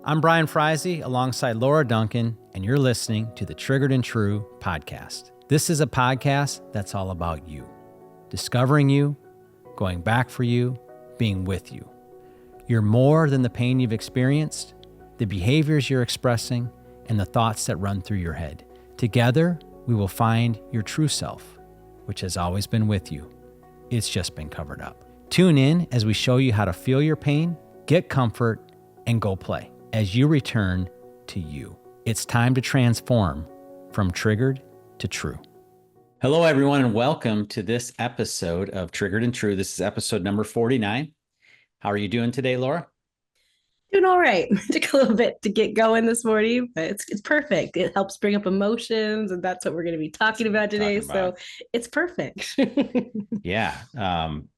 I'm Brian Freise alongside Laura Duncan, and you're listening to the Triggered and True podcast. This is a podcast that's all about you, discovering you, going back for you, being with you. You're more than the pain you've experienced, the behaviors you're expressing, and the thoughts that run through your head. Together, we will find your true self, which has always been with you. It's just been covered up. Tune in as we show you how to feel your pain, get comfort, and go play as you return to you. It's time to transform from triggered to true. Hello, everyone, and welcome to this episode of Triggered and True. This is episode number 49. How are you doing today, Laura? Doing all right. Took a little bit to get going this morning, but it's perfect. It helps bring up emotions, and that's what we're going to be talking about today. So it's perfect. Yeah.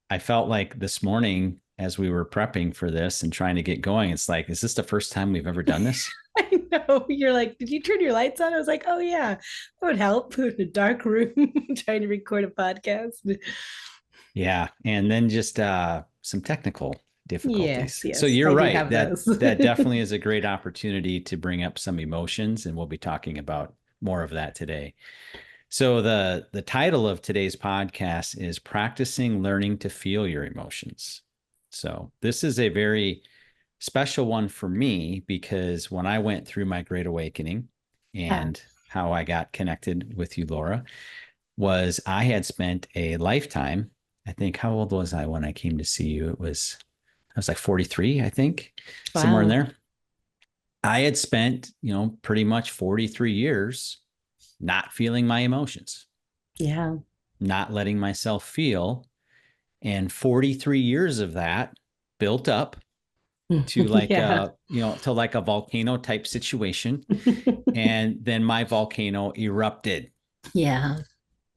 I felt like this morning as we were prepping for this and trying to get going, it's like, is this the first time we've ever done this? I know. You're like, did you turn your lights on? I was like, oh yeah, that would help. In a dark room trying to record a podcast. Yeah. And then just some technical difficulties. Yes, so you're right. That that definitely is a great opportunity to bring up some emotions, and we'll be talking about more of that today. So the title of today's podcast is Practicing Learning to Feel Your Emotions. So this is a very special one for me because when I went through my Great Awakening and how I got connected with you, Laura, was I had spent a lifetime. I think, how old was I when I came to see you? I was like 43, I think, somewhere in there. I had spent, pretty much 43 years not feeling my emotions. Yeah. Not letting myself feel. And 43 years of that built up to like, to like a volcano type situation. And then my volcano erupted. Yeah.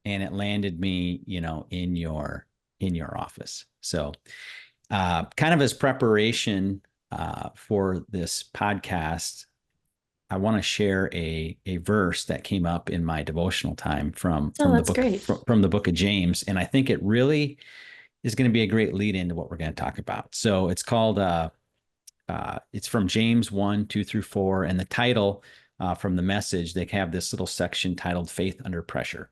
And it landed me, in your office. So kind of as preparation for this podcast, I want to share a verse that came up in my devotional time from the book of James. And I think it really is going to be a great lead into what we're going to talk about. So it's called, it's from James 1:2-4. And the title from the Message, they have this little section titled Faith Under Pressure.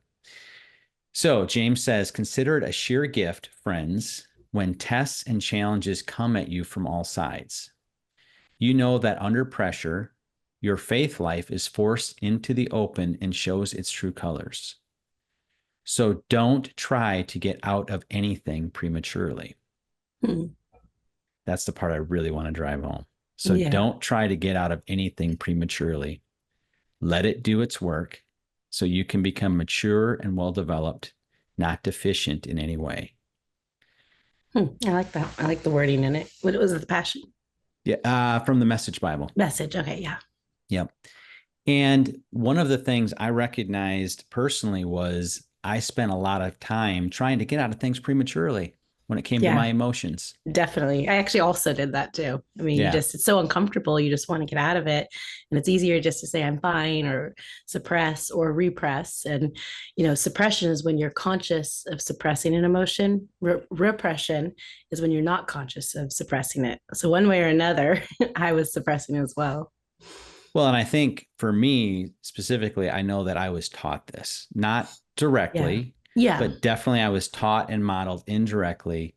So James says, consider it a sheer gift, friends, when tests and challenges come at you from all sides. You know that under pressure, your faith life is forced into the open and shows its true colors. So don't try to get out of anything prematurely. That's the part I really want to drive home. So don't try to get out of anything prematurely. Let it do its work so you can become mature and well-developed, not deficient in any way. I like that. I like the wording in it. What was it, the Passion? Yeah, from the Message Bible. Message. Okay, yeah. Yep. And one of the things I recognized personally was I spent a lot of time trying to get out of things prematurely when it came to my emotions. Definitely. I actually also did that too. I mean, it's so uncomfortable. You just want to get out of it. And it's easier just to say I'm fine or suppress or repress. And, suppression is when you're conscious of suppressing an emotion. Repression is when you're not conscious of suppressing it. So one way or another, I was suppressing as well. Well, and I think for me specifically, I know that I was taught this, not directly, but definitely I was taught and modeled indirectly.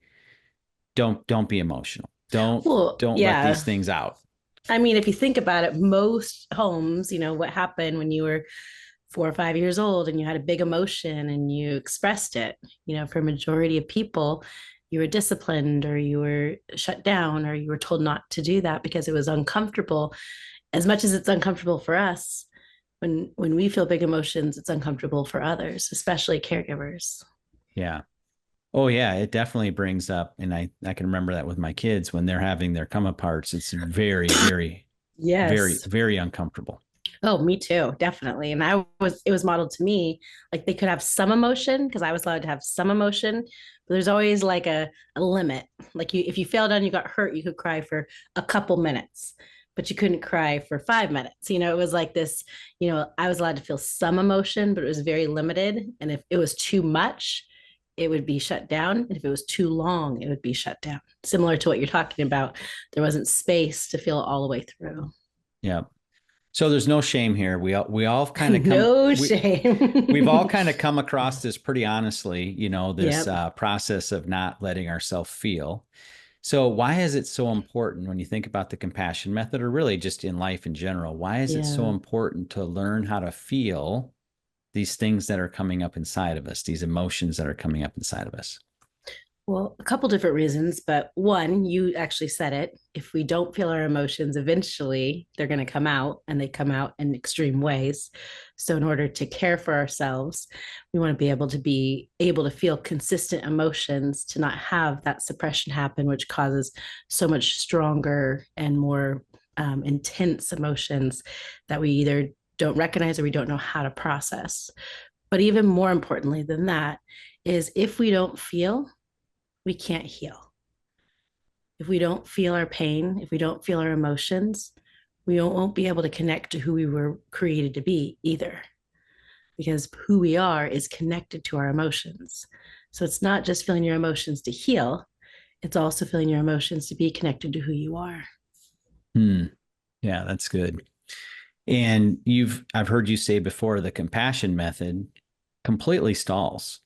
Don't be emotional. Don't let these things out. I mean, if you think about it, most homes, what happened when you were 4 or 5 years old and you had a big emotion and you expressed it, for a majority of people, you were disciplined or you were shut down or you were told not to do that because it was uncomfortable. As much as it's uncomfortable for us, when we feel big emotions, it's uncomfortable for others, especially caregivers. Yeah. Oh yeah. It definitely brings up, and I can remember that with my kids when they're having their come aparts. It's very, very, very, very uncomfortable. Oh, me too. Definitely. And it was modeled to me, like they could have some emotion because I was allowed to have some emotion, but there's always like a limit. Like if you fell down, you got hurt, you could cry for a couple minutes, but you couldn't cry for 5 minutes. It was like this, I was allowed to feel some emotion, but it was very limited. And if it was too much, it would be shut down. And if it was too long, it would be shut down. Similar to what you're talking about. There wasn't space to feel all the way through. Yeah. So there's no shame here. We all kind of come No we've all shame. kind of come across this pretty honestly, this Yep. process of not letting ourselves feel. So why is it so important when you think about the compassion method, or really just in life in general? Why is it so Yeah. important to learn how to feel these things that are coming up inside of us, these emotions that are coming up inside of us? Well, a couple different reasons, but one, you actually said it. If we don't feel our emotions, eventually they're going to come out, and they come out in extreme ways. So, in order to care for ourselves, we want to be able to feel consistent emotions, to not have that suppression happen, which causes so much stronger and more intense emotions that we either don't recognize or we don't know how to process. But even more importantly than that is, if we don't feel, we can't heal. If we don't feel our pain, if we don't feel our emotions, we won't be able to connect to who we were created to be either, because who we are is connected to our emotions. So it's not just feeling your emotions to heal, it's also feeling your emotions to be connected to who you are. Hmm. Yeah, that's good. And I've heard you say before, the compassion method completely stalls.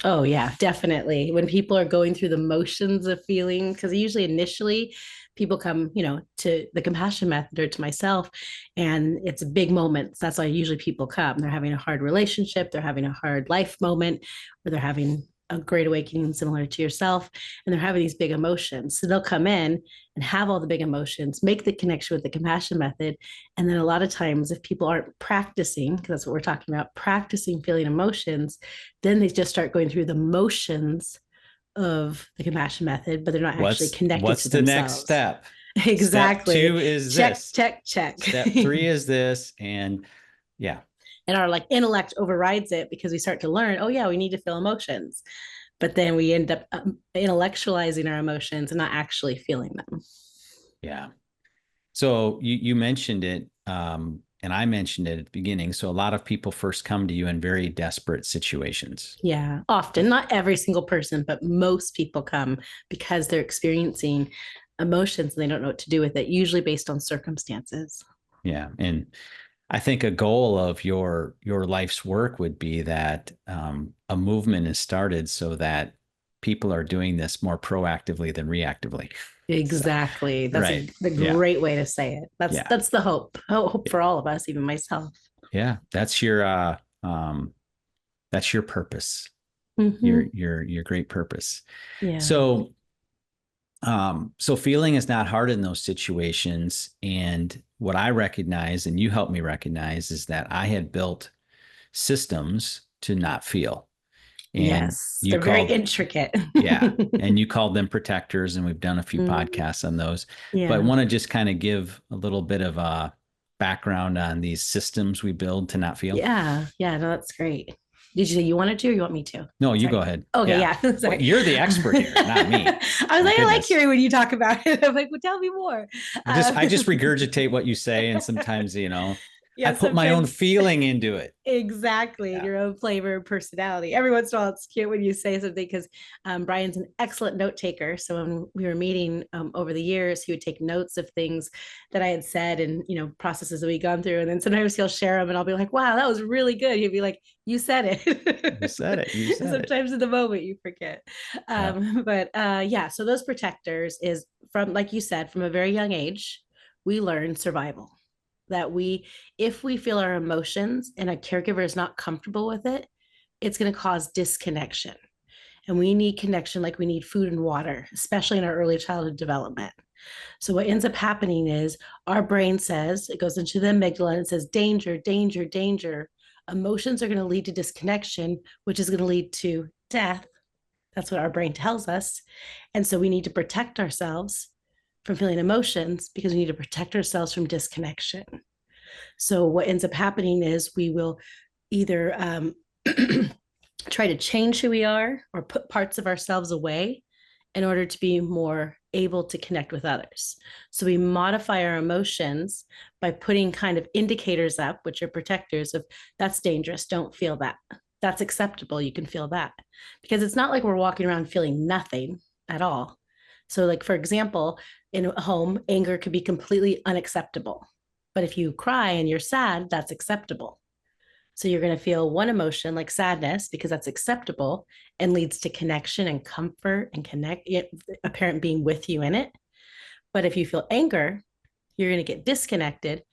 Oh yeah, definitely. When people are going through the motions of feeling, because usually initially people come, to the compassion method or to myself, and it's big moments. That's why usually people come. They're having a hard relationship, they're having a hard life moment, or they're having a great awakening similar to yourself, and they're having these big emotions. So they'll come in and have all the big emotions, make the connection with the compassion method. And then a lot of times, if people aren't practicing, because that's what we're talking about, practicing feeling emotions, then they just start going through the motions of the compassion method, but they're not actually connected What's to the next themselves. step? Step Exactly. two is Check, this. check, check. Step three is this. And yeah, And our like intellect overrides it, because we start to learn, oh yeah, we need to feel emotions. But then we end up intellectualizing our emotions and not actually feeling them. yeah. So you mentioned it, and I mentioned it at the beginning. So a lot of people first come to you in very desperate situations. Yeah, often, not every single person, but most people come because they're experiencing emotions and they don't know what to do with it, usually based on circumstances. Yeah. And I think a goal of your life's work would be that a movement is started so that people are doing this more proactively than reactively. So, Exactly. That's right. the Yeah. great way to say it. That's Yeah. that's the hope for all of us, even myself. Yeah. That's your purpose. Hmm. Your great purpose. Yeah. So feeling is not hard in those situations. And what I recognize, and you helped me recognize, is that I had built systems to not feel. And Yes, you they're very called, intricate. yeah, and you called them protectors, and we've done a few Mm, podcasts on those. But I yeah. want to just kind of give a little bit of a background on these systems we build to not feel. Yeah. Yeah. No, that's great. Did you say you wanted to, or you want me to? No, you go Sorry. ahead. Okay. Yeah. Yeah. Well, Sorry. you're the expert here, not me. I was My like, I like goodness. hearing when you talk about it. I'm like, well, tell me more. I just regurgitate what you say, and sometimes, I Yeah. put my own Sometimes. feeling into it. Exactly, Yeah. your own flavor and personality. Every once in a while, it's cute when you say something, because Brian's an excellent note taker. So when we were meeting over the years, he would take notes of things that I had said, and processes that we'd gone through. And then sometimes he'll share them, and I'll be like, "Wow, that was really good." He'd be like, "You said You it." said it. You And said it. sometimes in the moment you forget. Yeah. But yeah, so those protectors is from, like you said, from a very young age, we learn survival, that if we feel our emotions and a caregiver is not comfortable with it, it's going to cause disconnection. And we need connection like we need food and water, especially in our early childhood development. So what ends up happening is, our brain says, it goes into the amygdala and it says danger, danger, danger. Emotions are going to lead to disconnection, which is going to lead to death. That's what our brain tells us. And so we need to protect ourselves from feeling emotions, because we need to protect ourselves from disconnection. So what ends up happening is, we will either try to change who we are, or put parts of ourselves away in order to be more able to connect with others. So we modify our emotions by putting kind of indicators up, which are protectors of, that's dangerous, don't feel that. That's acceptable, you can feel that. Because it's not like we're walking around feeling nothing at all. So, like, for example, in a home, anger could be completely unacceptable, But if you cry and you're sad, that's acceptable. So you're going to feel one emotion like sadness because that's acceptable and leads to connection and comfort and a parent being with you in it. But if you feel anger, you're going to get disconnected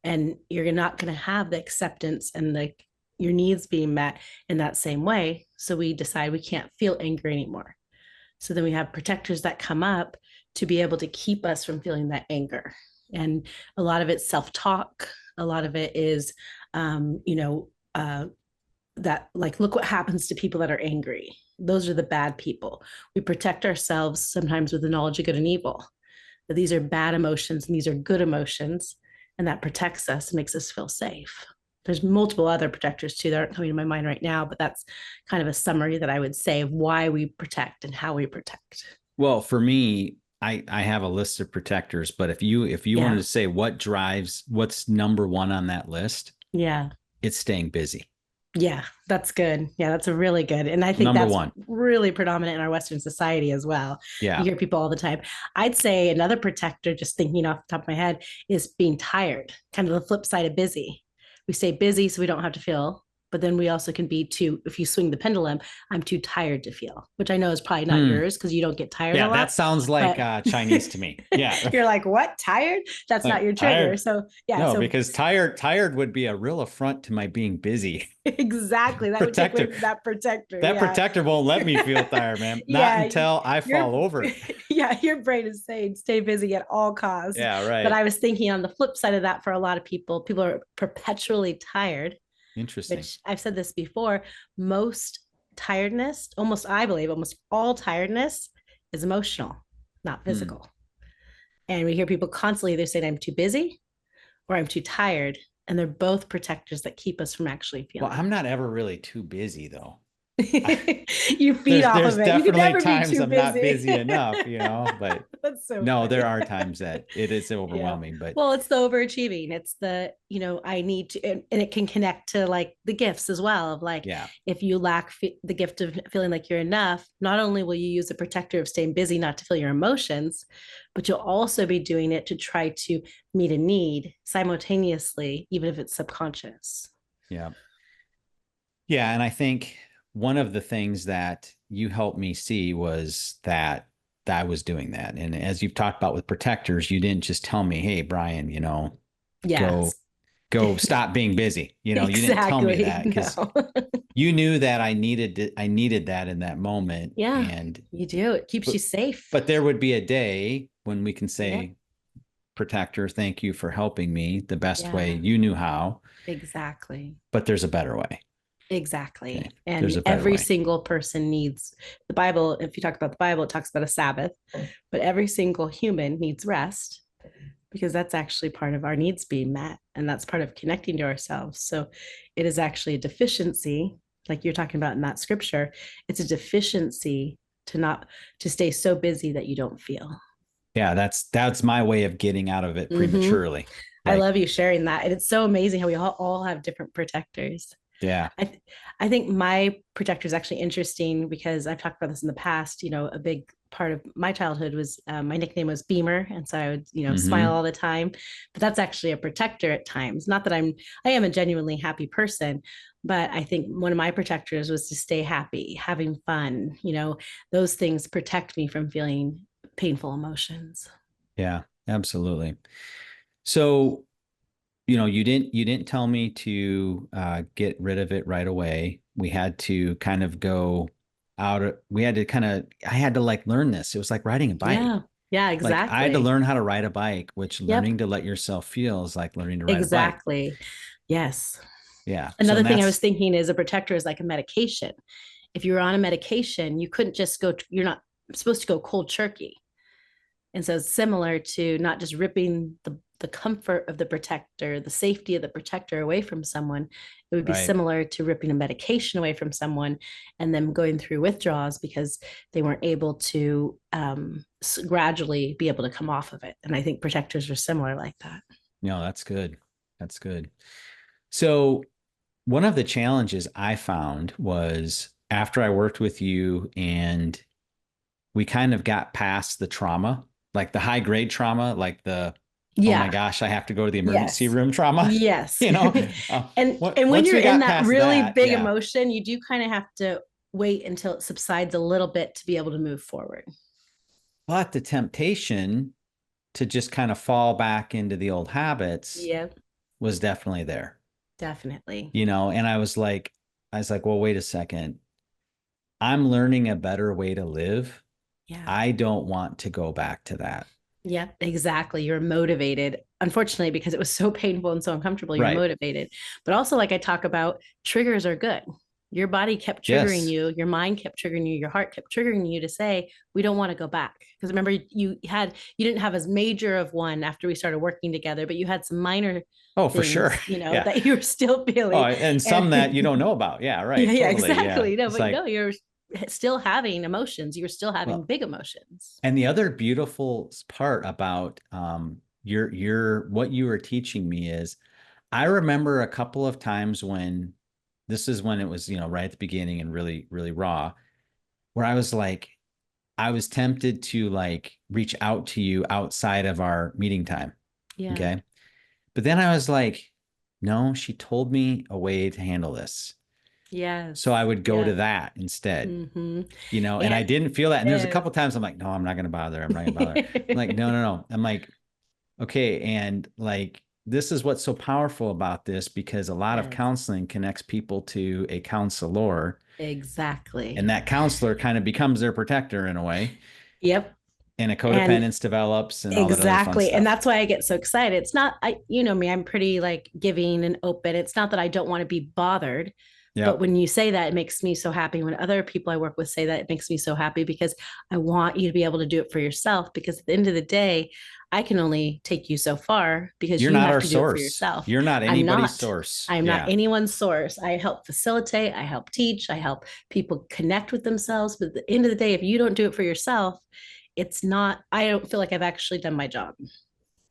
and you're not going to have the acceptance and your needs being met in that same way. So we decide we can't feel anger anymore. So then we have protectors that come up to be able to keep us from feeling that anger. And a lot of it's self-talk. A lot of it is, that like, look what happens to people that are angry. Those are the bad people. We protect ourselves sometimes with the knowledge of good and evil. That these are bad emotions and these are good emotions, and that protects us and makes us feel safe. There's multiple other protectors too that aren't coming to my mind right now, but that's kind of a summary that I would say of why we protect and how we protect. Well, for me, I have a list of protectors, but if you wanted to say what's number one on that list, yeah, it's staying busy. Yeah, that's good. Yeah, that's a really good. And I think Number that's one. really predominant in our Western society as well. Yeah. You hear people all the time. I'd say another protector, just thinking off the top of my head, is being tired, kind of the flip side of busy. We stay busy so we don't have to feel, but then we also can be too, if you swing the pendulum, I'm too tired to feel, which I know is probably not yours because you don't get tired a lot. Yeah, that sounds like Chinese to me. Yeah. You're like, what? Tired? That's like, not your trigger. Tired. So yeah. No, so because tired would be a real affront to my being busy. Exactly. That protector. would take away that protector. That protector won't let me feel tired, man. Not until I fall over. Yeah, your brain is saying stay busy at all costs. Yeah, right. But I was thinking on the flip side of that, for a lot of people are perpetually tired. Interesting. Which I've said this before. Most tiredness, I believe almost all tiredness is emotional, not physical. And we hear people constantly, they're saying I'm too busy or I'm too tired. And they're both protectors that keep us from actually feeling. Well, I'm not ever really too busy though. You feed off of it. There's definitely times I'm not busy enough, but that's so no, funny. there are times that it is overwhelming. Yeah. But well, it's the overachieving. It's the, I need to, and it can connect to like the gifts as well of like, if you lack the gift of feeling like you're enough, not only will you use a protector of staying busy not to feel your emotions, but you'll also be doing it to try to meet a need simultaneously, even if it's subconscious. Yeah. Yeah. And I think one of the things that you helped me see was that I was doing that. And as you've talked about with protectors, you didn't just tell me, hey, Brian, go stop being busy. Exactly. You didn't tell me that because you knew that I needed that in that moment. Yeah. And you do. It keeps you safe. But there would be a day when we can say, protector, thank you for helping me the best way you knew how. Exactly. But there's a better way. Exactly. Okay. And every single person needs the Bible. If you talk about the Bible, it talks about a Sabbath, but every single human needs rest because that's actually part of our needs being met. And that's part of connecting to ourselves. So it is actually a deficiency, like you're talking about in that scripture. It's a deficiency to stay so busy that you don't feel. Yeah, that's my way of getting out of it prematurely. I love you sharing that. And it's so amazing how we all have different protectors. Yeah. I think my protector is actually interesting because I've talked about this in the past. A big part of my childhood was my nickname was Beamer. And so I would, smile all the time. But that's actually a protector at times. Not that I am a genuinely happy person, but I think one of my protectors was to stay happy, having fun. Those things protect me from feeling painful emotions. Yeah, absolutely. So you didn't tell me to get rid of it right away. We had to kind of go out. I had to like learn this. It was like riding a bike. Yeah, exactly. Like I had to learn how to ride a bike, which learning to let yourself feel is like learning to ride a bike. Exactly. Yes. Yeah. Another thing I was thinking is a protector is like a medication. If you're on a medication, you couldn't just you're not supposed to go cold turkey. And so it's similar to not just ripping the comfort of the protector, the safety of the protector away from someone. It would be similar to ripping a medication away from someone and them going through withdrawals because they weren't able to gradually be able to come off of it. And I think protectors are similar like that. No, that's good. That's good. So one of the challenges I found was after I worked with you and we kind of got past the trauma, like the high grade trauma, like the oh my Yeah. gosh, I have to go to the emergency Yes. room trauma. Yes. You know, And when once you're we in got that past really that, big yeah. emotion, you do kind of have to wait until it subsides a little bit to be able to move forward. But the temptation to just kind of fall back into the old habits Yeah, was definitely there, definitely. you know, and I was like, well, wait a second. I'm learning a better way to live. Yeah. I don't want to go back to that. Yeah, exactly. You're motivated. Unfortunately, because it was so painful and so uncomfortable, you're Right. motivated. But also, like I talk about, triggers are good. Your body kept triggering Yes. you, your mind kept triggering you, your heart kept triggering you to say, we don't want to go back. Because remember, you didn't have as major of one after we started working together, but you had some minor Oh, for sure. things, Yeah. that you were still Oh, feeling. and some that you And don't know about. Yeah, yeah, right. yeah, Totally. Yeah. exactly. No, It's but like, no, you're still having emotions. You're still having well, big emotions. and the other beautiful part about your what you were teaching me is I remember a couple of times when this is when it was, you know, right at the beginning and really, really raw, where I was like, I was tempted to like reach out to you outside of our meeting time. Yeah. Okay. But then I was like, no, she told me a way to handle this. So Yes. I would go Yeah. to that instead, Mm-hmm. you know, and I And didn't feel that. And there's a yes. couple of times I'm like, no, I'm not going to bother. I'm not going to bother. I'm like, no, no, no. I'm like, okay. And like, this is what's so powerful about this because a lot of Yes, counseling connects people to a counselor, and exactly. that counselor kind of becomes their protector in a way, Yep. and a And codependence develops and all that other fun exactly. And stuff. that's why I get so excited. It's not, you know me, I'm pretty like giving and open. It's not that I don't want to be bothered, but Yep. when you say that, it makes me so happy. When other people I work with say that, it makes me so happy because I want you to be able to do it for yourself. Because at the end of the day, I can only take you so far because You're you not have our to do it for source. yourself. You're not I'm anybody's not. source. I am not Yeah. anyone's source. I help facilitate, I help teach, I help people connect with themselves. But at the end of the day, if you don't do it for yourself, it's not, I don't feel like I've actually done my job.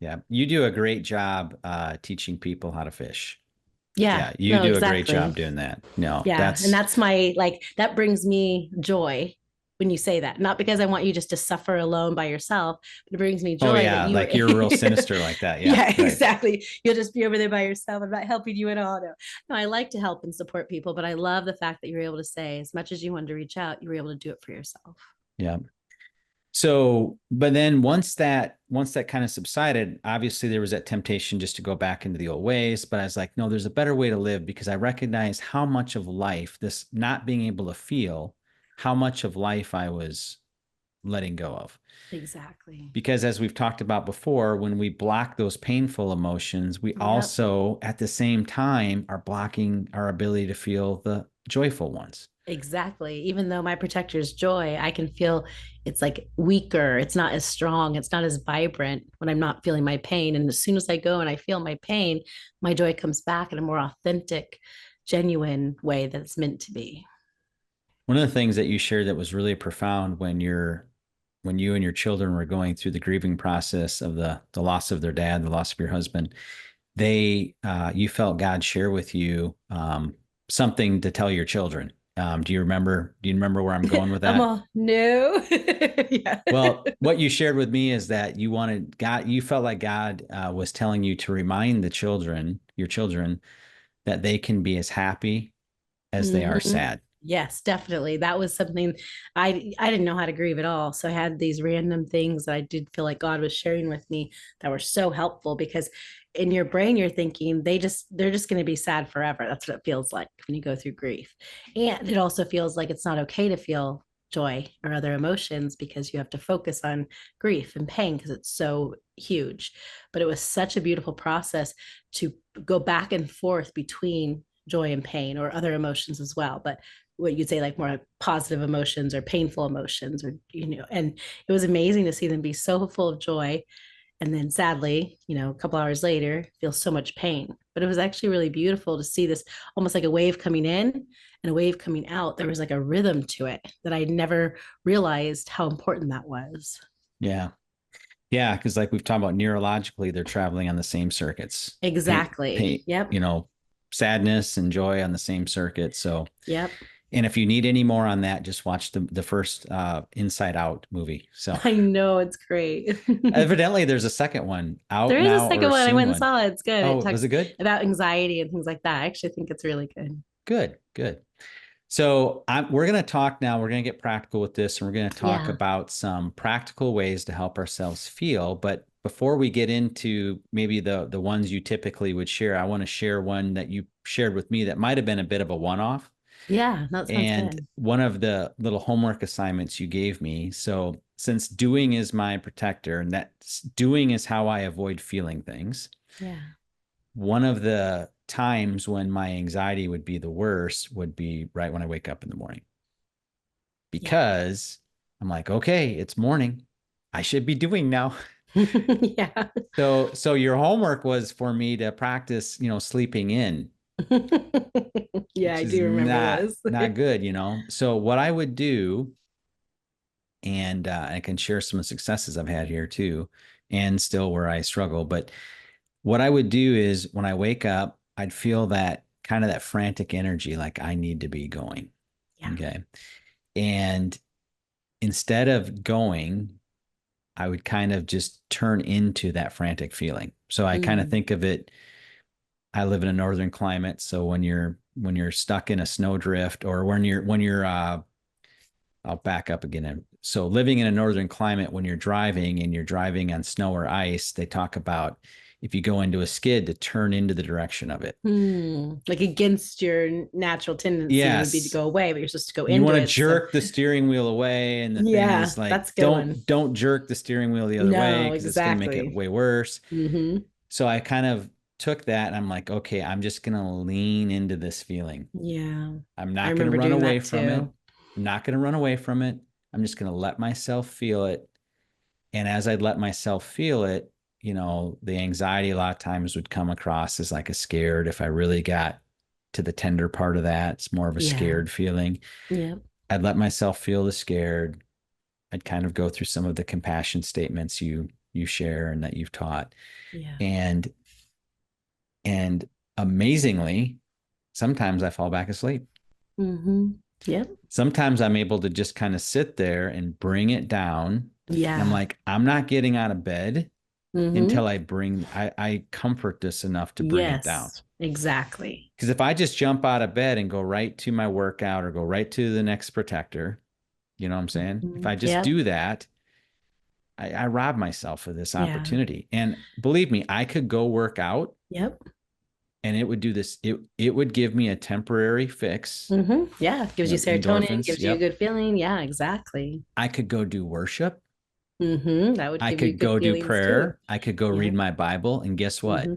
Yeah. You do a great job teaching people how to fish. Yeah, Yeah. You no, do a great exactly. job doing that. No, Yeah. And that's, that's my, like, that brings me joy when you say that. Not because I want you just to suffer alone by yourself, but it brings me oh, joy that yeah. you were, Like you're real sinister like that. Yeah. yeah, Right. exactly. You'll just be over there by yourself. I'm not helping you at all. No, no, I like to help and support people, but I love the fact that you're able to say, as much as you wanted to reach out, you were able to do it for yourself. Yeah. So, but then once that kind of subsided, obviously there was that temptation just to go back into the old ways. But I was like, no, there's a better way to live because I recognize how much of life, this not being able to feel, how much of life I was letting go of. Exactly. Because as we've talked about before, when we block those painful emotions, we Yep. also at the same time are blocking our ability to feel the joyful ones. Exactly. Even though my protector is joy, I can feel it's like weaker. It's not as strong. It's not as vibrant when I'm not feeling my pain. And as soon as I go and I feel my pain, my joy comes back in a more authentic, genuine way that it's meant to be. One of the things that you shared that was really profound when you and your children were going through the grieving process of the loss of their dad, the loss of your husband, they you felt God share with you something to tell your children. Do you remember where I'm going with I'm that? all, no. Yeah. Well, what you shared with me is that you wanted God, you felt like God was telling you to remind your children, that they can be as happy as they are Mhm. sad. Yes, definitely. That was something I didn't know how to grieve at all. So I had these random things that I did feel like God was sharing with me that were so helpful because in your brain you're thinking they're just going to be sad forever. That's what it feels like when you go through grief. And it also feels like it's not okay to feel joy or other emotions because you have to focus on grief and pain because it's so huge. But it was such a beautiful process to go back and forth between joy and pain or other emotions as well. But what you'd say like more positive emotions or painful emotions or and it was amazing to see them be so full of joy and then sadly a couple hours later feel so much pain, but it was actually really beautiful to see this almost like a wave coming in and a wave coming out. There was like a rhythm to it that I never realized how important that was. Yeah. Yeah, because like we've talked about neurologically, they're traveling on the same circuits. Pain. Exactly. Pain, Yep. sadness and joy on the same circuit. So Yep. And if you need any more on that, just watch the first Inside Out movie. So I know, it's great. evidently there's a second one out There is a now, second or a one. I soon went and one. saw it. It's good. Oh, It was talks it good? about anxiety and things like that. I actually think it's really good. Good, good. So we're going to talk now. We're going to get practical with this, and we're going to talk Yeah. about some practical ways to help ourselves feel. But before we get into maybe the ones you typically would share, I want to share one that you shared with me that might have been a bit of a one-off. Yeah. That sounds And good. one of the little homework assignments you gave me. So since doing is my protector, and that doing is how I avoid feeling things, Yeah. one of the times when my anxiety would be the worst would be right when I wake up in the morning, Yeah. because I'm like, okay, it's morning. I should be doing now. Yeah. So your homework was for me to practice, sleeping in, Yeah, which I is do remember not this. not good. So what I would do, and I can share some successes I've had here too, and still where I struggle. But what I would do is when I wake up, I'd feel that kind of that frantic energy, like I need to be going. Yeah. Okay. And instead of going, I would kind of just turn into that frantic feeling. So I kind of Mm. think of it. I live in a northern climate, so when you're stuck in a snowdrift, or when you're I'll back up again. So living in a northern climate, when you're driving and you're driving on snow or ice, they talk about if you go into a skid to turn into the direction of it. Like against your natural tendency would be to Yes. go away, but you're supposed to go You into want to it. So jerk the steering wheel away. And the thing yeah, is, like, that's a good one. don't jerk the steering wheel the other way, No, because it's going to make it exactly. way worse. Mm-hmm. So I kind of took that, and I'm like, okay, I'm just going to lean into this feeling. Yeah. I'm I not going to remember run doing away that from it. too. I'm not going to run away from it. I'm just going to let myself feel it. And as I'd let myself feel it, the anxiety a lot of times would come across as like a scared. If I really got to the tender part of that, it's more of a Yeah. scared feeling. Yeah. I'd let myself feel the scared. I'd kind of go through some of the compassion statements you share and that you've taught. Yeah. And and amazingly, sometimes I fall back asleep. Mm-hmm. Yep. Sometimes I'm able to just kind of sit there and bring it down. And I'm Yeah. like, I'm not getting out of bed Mm-hmm. until I comfort this enough to bring it down. Yes, exactly. Because if I just jump out of bed and go right to my workout or go right to the next protector, you know what I'm saying? If I just Yep. do that, I rob myself of this Yeah. opportunity. And believe me, I could go work out Yep. and it would do this. It would give me a temporary fix, Yeah. Gives you serotonin, endorphins. gives you a Yep. good feeling. Yeah, exactly. I could go do worship. That would I give you could good go do feelings too. prayer. I could go read Yep. my Bible. And guess what? hmm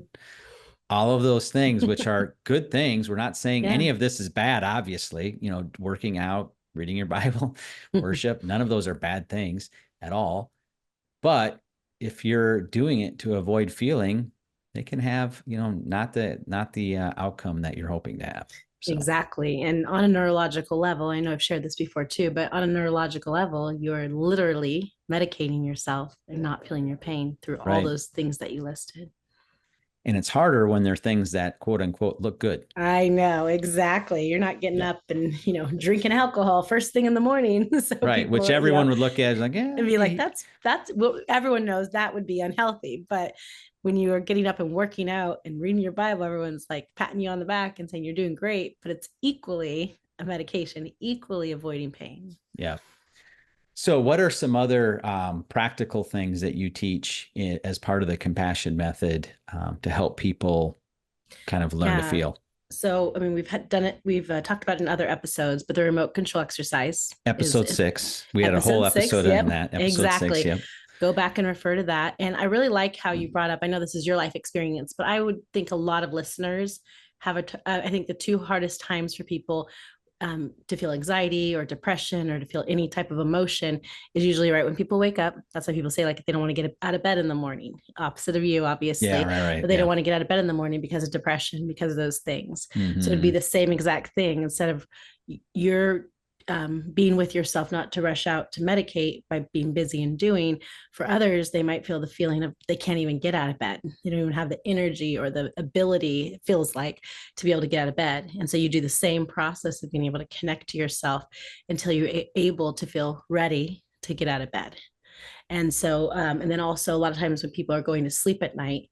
All of those things, which are good things. We're not saying Yeah. any of this is bad, obviously, working out, reading your Bible, worship, none of those are bad things at all. But if you're doing it to avoid feeling, they can have, not the outcome that you're hoping to have. So, Exactly. And on a neurological level, I know I've shared this before too, but on a neurological level, you're literally medicating yourself and not feeling your pain through all right. those things that you listed. And it's harder when they're things that quote unquote look good. I know exactly. You're not getting Yeah. up and, drinking alcohol first thing in the morning. So Right. Which people, everyone would look at as like, and yeah, be like, that's what everyone knows that would be unhealthy. But when you are getting up and working out and reading your Bible, everyone's like patting you on the back and saying you're doing great, but it's equally a medication, equally avoiding pain. yeah. So, what are some other practical things that you teach as part of the compassion method to help people kind of learn to Yeah. feel? So, I mean, done it, we've talked about it in other episodes, but the remote control exercise is Episode 6. We had a whole episode 6. episode on Yep, that. Episode 6. exactly. Yep. Go back and refer to that. And I really like how you brought up, I know this is your life experience, but I would think a lot of listeners have I think the two hardest times for people to feel anxiety or depression or to feel any type of emotion is usually right when people wake up. That's why people say like they don't want to get out of bed in the morning. Opposite of you, Yeah. obviously, Right. but they Yeah. don't want to get out of bed in the morning because of depression, because of those things. So it'd be hmm the same exact thing. Instead of you're being with yourself, not to rush out to medicate by being busy and doing. For others, they might feel the feeling of they can't even get out of bed. They don't even have the energy or the ability, it feels like, to be able to get out of bed. And so you do the same process of being able to connect to yourself until you're able to feel ready to get out of bed. And so, and then also a lot of times when people are going to sleep at night,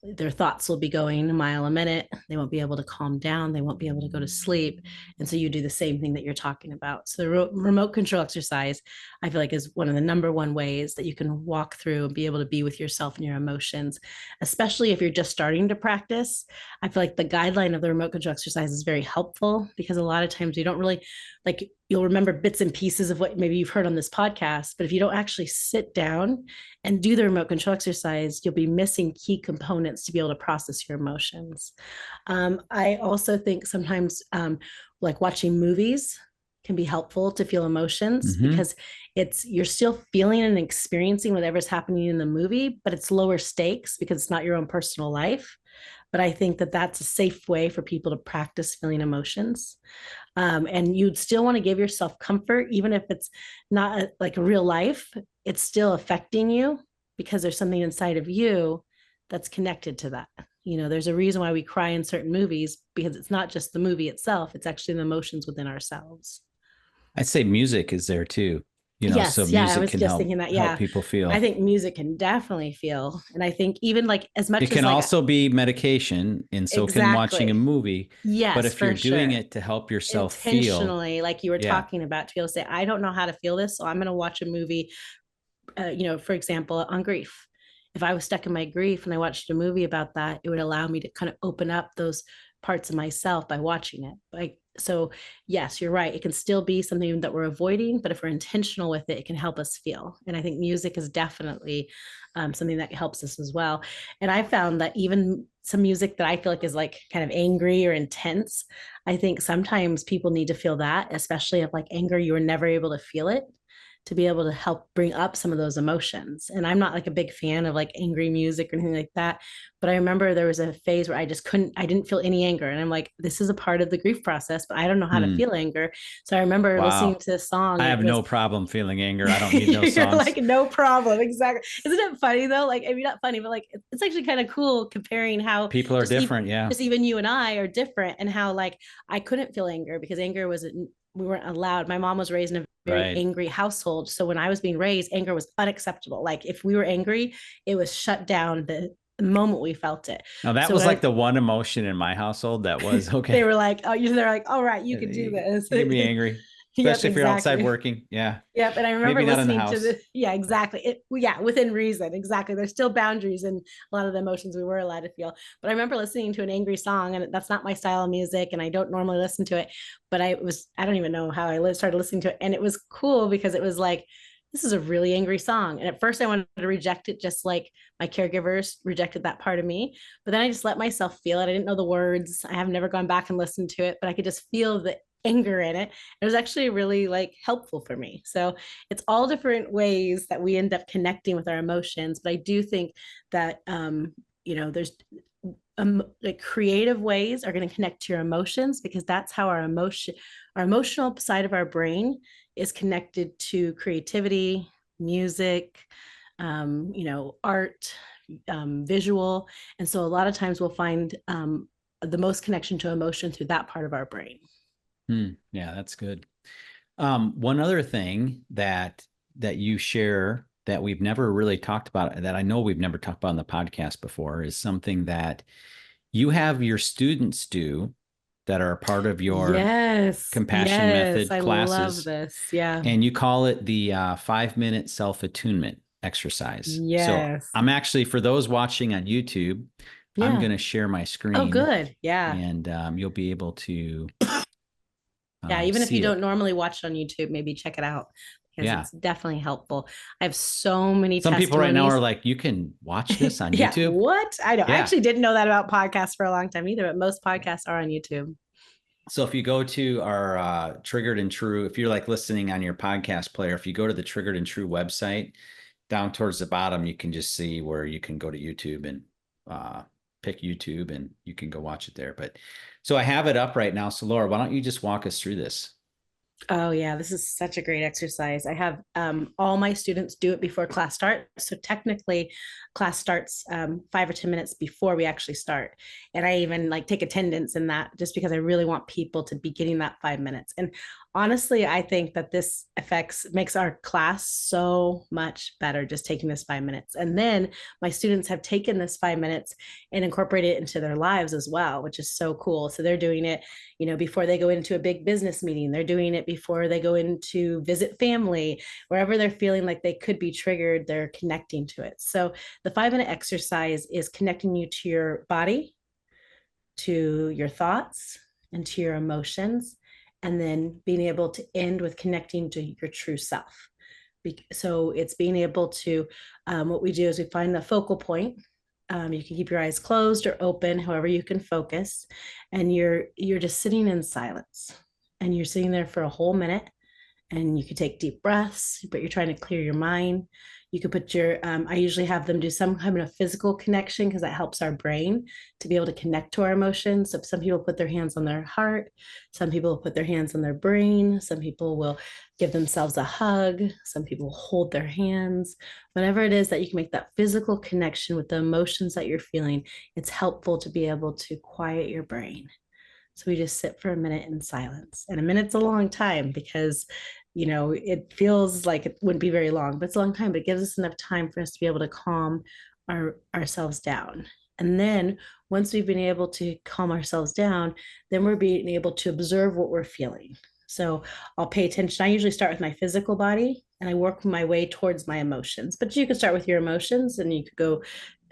their thoughts will be going a mile a minute. They won't be able to calm down. They won't be able to go to sleep. And so you do the same thing that you're talking about. So the remote control exercise, I feel like, is one of the number one ways that you can walk through and be able to be with yourself and your emotions, especially if you're just starting to practice. I feel like the guideline of the remote control exercise is very helpful because a lot of times you don't really, like, you'll remember bits and pieces of what maybe you've heard on this podcast, but if you don't actually sit down and do the remote control exercise, you'll be missing key components to be able to process your emotions. I also think sometimes like watching movies can be helpful to feel emotions because you're still feeling and experiencing whatever's happening in the movie, but it's lower stakes because it's not your own personal life. But I think that that's a safe way for people to practice feeling emotions. And you'd still want to give yourself comfort, even if it's not like real life, it's still affecting you because there's something inside of you that's connected to that. There's a reason why we cry in certain movies because it's not just the movie itself, it's actually the emotions within ourselves. I'd say music is there too, so Yes, yeah, I music was can just help thinking that. help Yeah, people I feel. think music can definitely feel, and I think even like as It much as can like also be medication, and so can watching a exactly, movie. But yes, if you're for doing sure, it to help yourself feel, intentionally, like you were yeah. talking about, to be able to say, I don't know how to feel this, so I'm going to watch a movie. For example, on grief. If I was stuck in my grief and I watched a movie about that, it would allow me to kind of open up those parts of myself by watching it. So yes, you're right. It can still be something that we're avoiding, but if we're intentional with it, it can help us feel. And I think music is definitely something that helps us as well. And I found that even some music that I feel like is like kind of angry or intense, I think sometimes people need to feel that, especially if like anger, you were never able to feel it, to be able to help bring up some of those emotions. And I'm not like a big fan of like angry music or anything like that. But I remember there was a phase where I didn't feel any anger. And I'm like, this is a part of the grief process, but I don't know how to Hmm. feel anger. So I remember listening Wow. to this song I and have it was, no problem feeling anger. I don't need those you're songs. like, no problem. Exactly. Isn't it funny though? Like, I mean, not funny, but like, it's actually kind of cool comparing how People are different. Yeah. just even you and I are different, and how like I couldn't feel anger because anger was, we weren't allowed. My mom was raised in a very Right. angry household. So when I was being raised, anger was unacceptable. Like if we were angry, it was shut down the moment we felt it. Now that So was when like the one emotion in my household that was they okay. were like, oh, they're like, all right, you can do You this. can be angry, Yep, especially if you're outside exactly. working. Yeah. Yep. And I remember Maybe not in the listening to house. the, yeah, exactly. Yeah, within reason. Exactly. There's still boundaries in a lot of the emotions we were allowed to feel. But I remember listening to an angry song, and that's not my style of music. And I don't normally listen to it. But I don't even know how I started listening to it. And it was cool because it was like, this is a really angry song. And at first I wanted to reject it, just like my caregivers rejected that part of me. But then I just let myself feel it. I didn't know the words. I have never gone back and listened to it, but I could just feel the anger in it. It was actually really like helpful for me. So it's all different ways that we end up connecting with our emotions. But I do think that there's like creative ways are going to connect to your emotions, because that's how our emotional side of our brain is connected to creativity, music, art, visual. And so a lot of times we'll find the most connection to emotion through that part of our brain. Yeah, that's good. One other thing that you share that we've never really talked about, that I know we've never talked about on the podcast before, is something that you have your students do that are a part of your Yes, compassion yes, method I love classes, this. Yeah, and you call it the 5 minute self attunement exercise. So yes, I'm actually, for those watching on YouTube, I'm yeah. going to share my Oh, screen, good. Yeah, and you'll be able to yeah. Even if you see don't it. normally watch it on YouTube, maybe check it out because Yeah. it's definitely helpful. I have so many Some people right now are testimonies. like, you can watch this on Yeah, YouTube. what? I know. I Yeah. actually didn't know that about podcasts for a long time either, but most podcasts are on YouTube. So if you go to our Triggered and True, if you're like listening on your podcast player, if you go to the Triggered and True website, down towards the bottom, you can just see where you can go to YouTube and pick YouTube, and you can go watch it there. But so I have it up right now. So Laura, why don't you just walk us through this? Oh yeah, this is such a great exercise. I have all my students do it before class starts. So technically, class starts 5 or 10 minutes before we actually start, and I even like take attendance in that just because I really want people to be getting that 5 minutes. And honestly, I think that this affects makes our class so much better just taking this 5 minutes. And then my students have taken this 5 minutes and incorporated it into their lives as well, which is so cool. So they're doing it, before they go into a big business meeting. They're doing it before they go in to visit family, wherever they're feeling like they could be triggered, they're connecting to it. So the 5 minute exercise is connecting you to your body, to your thoughts, and to your emotions, and then being able to end with connecting to your true self. So it's being able to, what we do is we find the focal point. You can keep your eyes closed or open, however you can focus, and you're just sitting in silence, and you're sitting there for a whole minute, and you can take deep breaths, but you're trying to clear your mind. You could put I usually have them do some kind of physical connection because that helps our brain to be able to connect to our emotions. So some people put their hands on their heart, some people put their hands on their brain, some people will give themselves a hug, some people hold their hands. Whatever it is that you can make that physical connection with the emotions that you're feeling, it's helpful to be able to quiet your brain. So we just sit for a minute in silence. And a minute's a long time because, it feels like it wouldn't be very long, but it's a long time, but it gives us enough time for us to be able to calm ourselves down. And then once we've been able to calm ourselves down, then we're being able to observe what we're feeling. So I'll pay attention. I usually start with my physical body and I work my way towards my emotions. But you could start with your emotions and you could go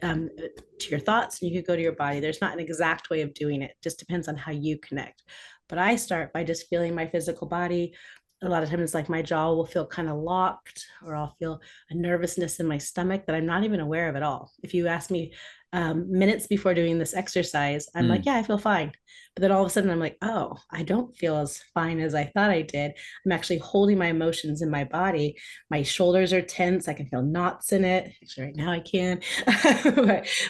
to your thoughts and you could go to your body. There's not an exact way of doing it. It just depends on how you connect. But I start by just feeling my physical body. A lot of times, like my jaw will feel kind of locked, or I'll feel a nervousness in my stomach that I'm not even aware of at all. If you ask me minutes before doing this exercise, I'm like, Mm. yeah, I feel fine. But then all of a sudden, I'm like, oh, I don't feel as fine as I thought I did. I'm actually holding my emotions in my body. My shoulders are tense. I can feel knots in it. Actually, right now I can.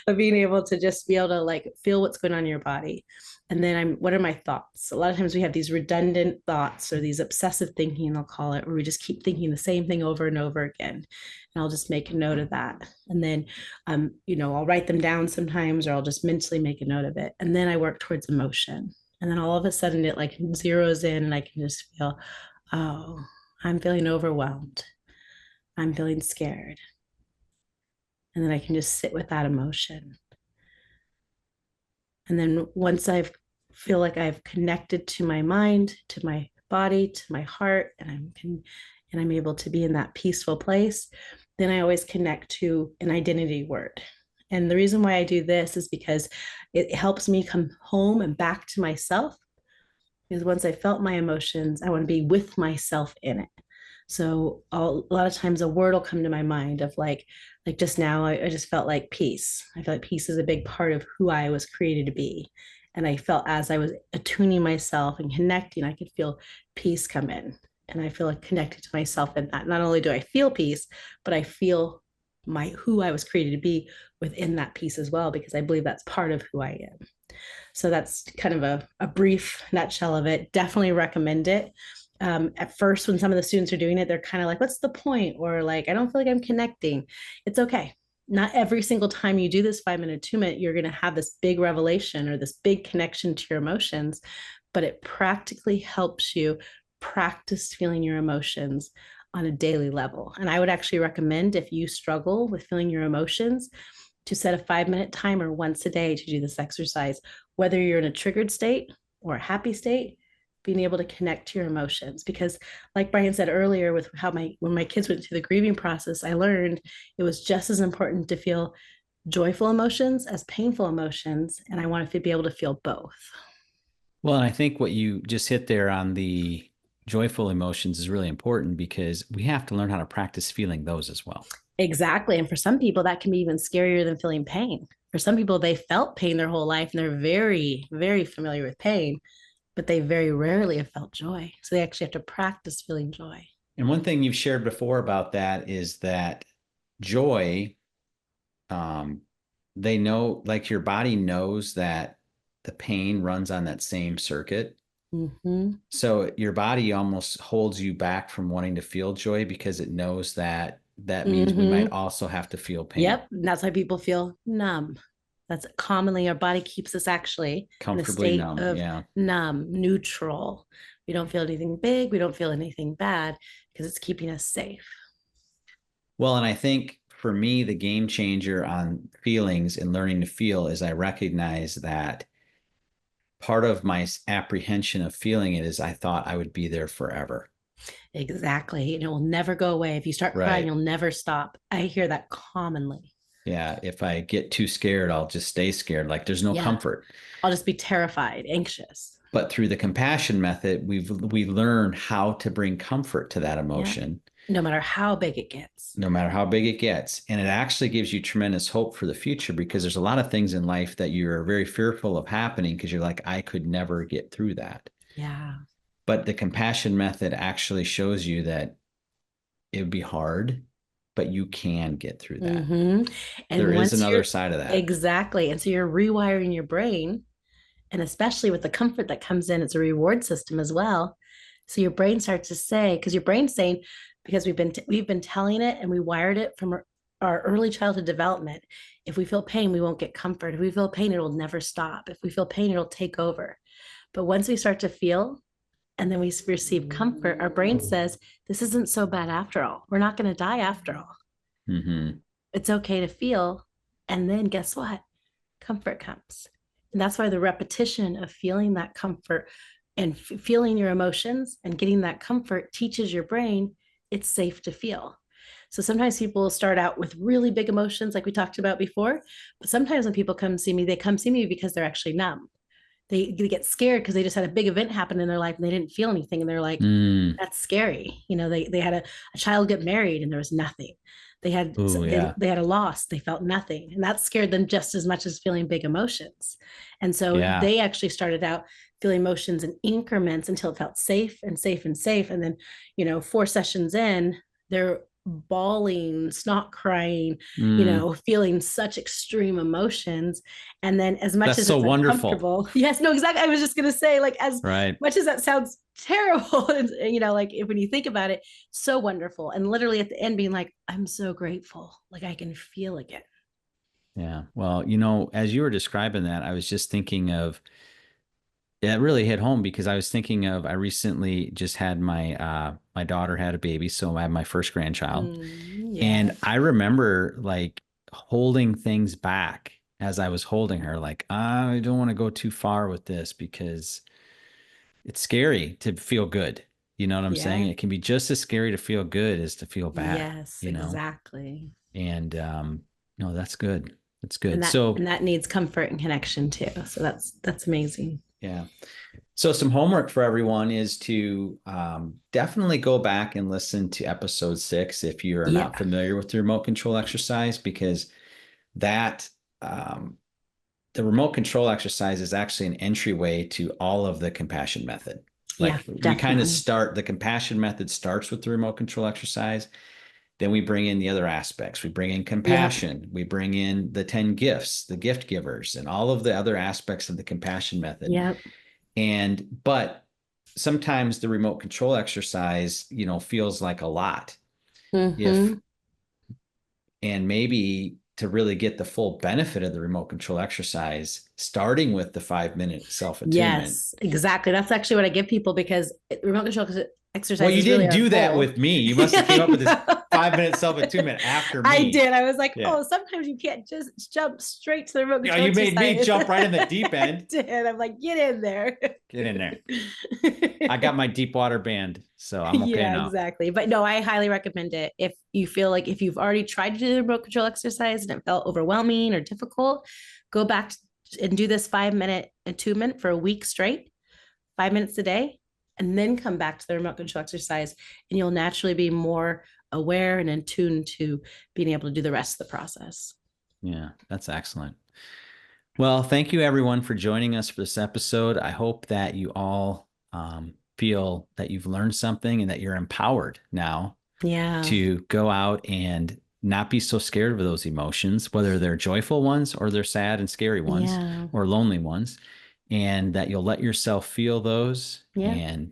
but being able to just be able to like feel what's going on in your body. And then what are my thoughts? A lot of times we have these redundant thoughts or these obsessive thinking, I'll call it, where we just keep thinking the same thing over and over again. And I'll just make a note of that. And then, I'll write them down sometimes, or I'll just mentally make a note of it. And then I work towards emotion. And then all of a sudden it like zeroes in and I can just feel, oh, I'm feeling overwhelmed. I'm feeling scared. And then I can just sit with that emotion. And then once I feel like I've connected to my mind, to my body, to my heart, and I'm able to be in that peaceful place, then I always connect to an identity word. And the reason why I do this is because it helps me come home and back to myself. Because once I felt my emotions, I want to be with myself in it. So a lot of times a word will come to my mind of like just now, I just felt like peace. I feel like peace is a big part of who I was created to be. And I felt as I was attuning myself and connecting, I could feel peace come in. And I feel like connected to myself in that. Not only do I feel peace, but I feel my who I was created to be within that peace as well, because I believe that's part of who I am. So that's kind of a brief nutshell of it. Definitely recommend it. At first, when some of the students are doing it, they're kind of like, what's the point? Or like, I don't feel like I'm connecting. It's okay. Not every single time you do this 5 minute, 2 minute, you're going to have this big revelation or this big connection to your emotions, but it practically helps you practice feeling your emotions on a daily level. And I would actually recommend, if you struggle with feeling your emotions, to set a 5 minute timer once a day to do this exercise, whether you're in a triggered state or a happy state, being able to connect to your emotions. Because like Brian said earlier, with how when my kids went through the grieving process, I learned it was just as important to feel joyful emotions as painful emotions. And I wanted to be able to feel both. Well, and I think what you just hit there on the joyful emotions is really important because we have to learn how to practice feeling those as well. Exactly. And for some people, that can be even scarier than feeling pain. For some people, they felt pain their whole life and they're very, very familiar with pain, but they very rarely have felt joy. So they actually have to practice feeling joy. And one thing you've shared before about that is that joy, um, like your body knows that the pain runs on that same circuit. Mm-hmm. So your body almost holds you back from wanting to feel joy because it knows that that means we might Mm-hmm. also have to feel pain. Yep. And that's why people feel numb. That's commonly our body keeps us actually in a Comfortably state numb. of Yeah. numb, neutral. We don't feel anything big. We don't feel anything bad because it's keeping us safe. Well, and I think for me, the game changer on feelings and learning to feel is I recognize that part of my apprehension of feeling it is I thought I would be there forever. Exactly. And it will never go away. If you start crying, Right. you'll never stop. I hear that commonly. Yeah. If I get too scared, I'll just stay scared. Like there's no Yeah. comfort. I'll just be terrified, anxious. But through the compassion method, we learn how to bring comfort to that Yeah. emotion, No matter how big it gets. no matter how big it gets. And it actually gives you tremendous hope for the future because there's a lot of things in life that you're very fearful of happening because you're like, I could never get through that. Yeah. But the compassion method actually shows you that it would be hard, but you can get through that. Mm-hmm. There And is once another you're side of that. exactly, and so you're rewiring your brain, and especially with the comfort that comes in, it's a reward system as well. So your brain starts to say, because your brain's saying, because we've been telling it and we wired it from our early childhood development. If we feel pain, we won't get comfort. If we feel pain, it'll never stop. If we feel pain, it'll take over. But once we start to feel and then we receive comfort, our brain says, this isn't so bad after all. We're not going to die after all. Mm-hmm. It's okay to feel. And then guess what? Comfort comes. And that's why the repetition of feeling that comfort and feeling your emotions and getting that comfort teaches your brain it's safe to feel. So sometimes people start out with really big emotions, like we talked about before. But sometimes when people come see me, they come see me because they're actually numb. They get scared because they just had a big event happen in their life and they didn't feel anything. And they're like, Mm. that's scary. You know, they had a child get married and there was nothing. Oh, yeah. They had a loss, they felt nothing. And that scared them just as much as feeling big emotions. And so Yeah. they actually started out feeling emotions in increments until it felt safe and safe and safe. And then, 4 sessions in, they're bawling, snot crying, Mm. feeling such extreme emotions. And then as much That's as so it's wonderful. uncomfortable, yes, no, exactly. I was just gonna say, like, as Right. much as that sounds terrible, and like when you think about it, so wonderful. And literally at the end being like, I'm so grateful, like I can feel again. Yeah. Well, as you were describing that, I was just thinking of it really hit home because I was thinking of I recently just had my daughter had a baby, so I had my first grandchild. And Yes. I remember like holding things back as I was holding her, like, I don't want to go too far with this because it's scary to feel good. You know what I'm saying? Yeah. It can be just as scary to feel good as to feel bad, Yes, exactly. And no, that's good. That's And good. that So and that needs comfort and connection too. So that's amazing. yeah. So some homework for everyone is to definitely go back and listen to episode 6 if you are not Yeah. familiar with the remote control exercise, because that the remote control exercise is actually an entryway to all of the compassion method. Yeah, Like we kind of definitely. start, the compassion method starts with the remote control exercise. Then we bring in the other aspects. We bring in Yep. compassion. We bring in the 10 gifts, the gift givers, and all of the other aspects of the compassion method. Yep. But sometimes the remote control exercise, feels like a lot. If Mm-hmm. and maybe to really get the full benefit of the remote control exercise, starting with the 5-minute self-attunement. Yes, exactly. That's actually what I give people because remote control Well, exercise you is really didn't our do that goal. with me. You must have came up with this I 5-minute self-attunement after I me. did. I was like, Yeah. oh, sometimes you can't just jump straight to the remote You know, control you made me exercise. jump right in the deep I end. did. I'm like, get in there. Get in there. I got my deep water band, so I'm okay Yeah, now. exactly. But no, I highly recommend it. If you feel like if you've already tried to do the remote control exercise and it felt overwhelming or difficult, go back and do this 5-minute and 2-minute for a week straight, 5 minutes a day, and then come back to the remote control exercise. And you'll naturally be more aware and in tune to being able to do the rest of the process. Yeah, that's excellent. Well, thank you everyone for joining us for this episode. I hope that you all feel that you've learned something and that you're empowered now Yeah. to go out and not be so scared of those emotions, whether they're joyful ones or they're sad and scary ones Yeah. or lonely ones. and that you'll let yourself feel those, Yeah. and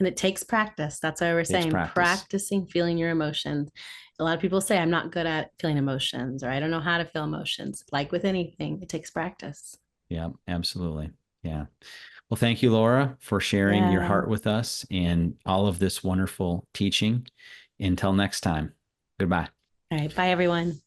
And it takes practice. That's why we're takes saying practice. practicing feeling your emotions. A lot of people say, I'm not good at feeling emotions, or I don't know how to feel emotions. Like with anything, it takes practice. Yeah, absolutely. Yeah. Well, thank you, Laura, for sharing your Yeah. heart with us and all of this wonderful teaching. Until next time, goodbye. All right. Bye, everyone.